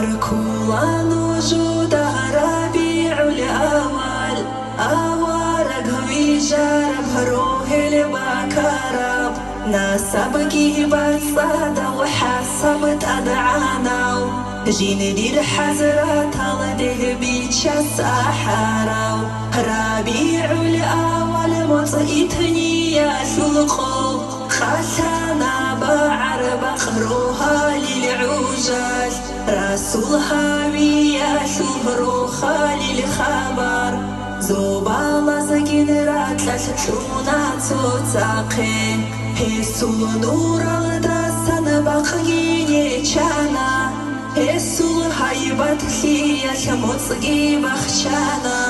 كولا نوجود ربيع الأول أوارق ويجارب روح البكرب ناسبكي بصادة وحسبت أدعانا جين دير حزرات هلده بيتشاس أحارو ربيع الأول مطئتني يا شلقو خشانا بعرب خروها للعجاج رسولها ويا شهر خالي الخبر زوبالا زكين راتلش شونا تتاقين هسول نور الدسان بقيني چانا هسول هايبت ليا شموصقي بخشانا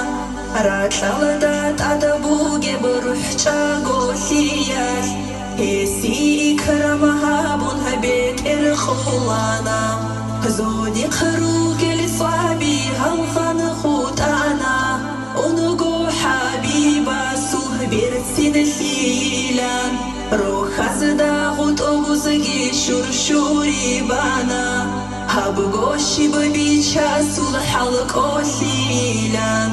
راتلال دات أدبوغي بروح چاقو لياش هسي إكرمها بونها بيت الخولانا زودي خروج لصابي هالخان خوتانا ونقو حبيبا سوه بيرسين الليلان روح أزدا غوت أغزقي شرشوري بانا هبقوشي ببيتشا سول حلقو الليلان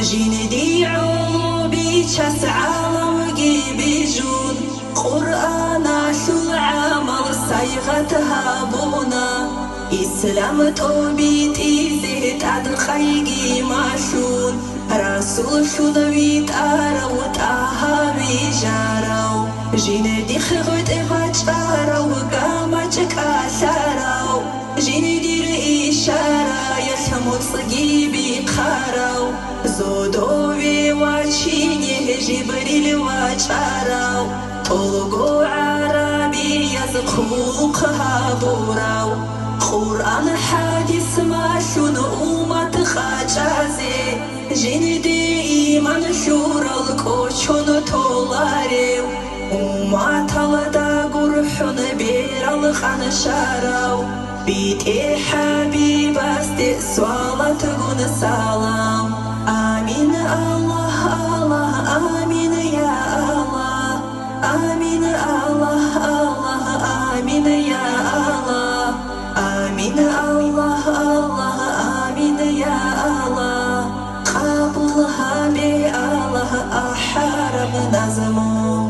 جين دي علو بيتشا سعالم بيجون قرآن شو عمل صيغتها بونا إسلام توبيت إزيت عد خيقي ماشون رسول شو دويت أروت أهابي جارو جين دي خغت إباجارو قامتك أسارو جين دي رئيشارا يسمو صقيبي قارو زودو بي واشيني جبريل واشارو طلقو عربي يزقوقها بوراو قرآن حديث ما شون أمت خاجازي جين دي إيمان شور الكوشون تولاريو أمت لدا قرحون بير الخان شاراو بيتي حبيب استي سوالة قون سلام آمين الله الله آمين يا الله آمين الله الله آمين يا الله آمين الله الله آمين يا الله قبلها بي الله أحارب نظمه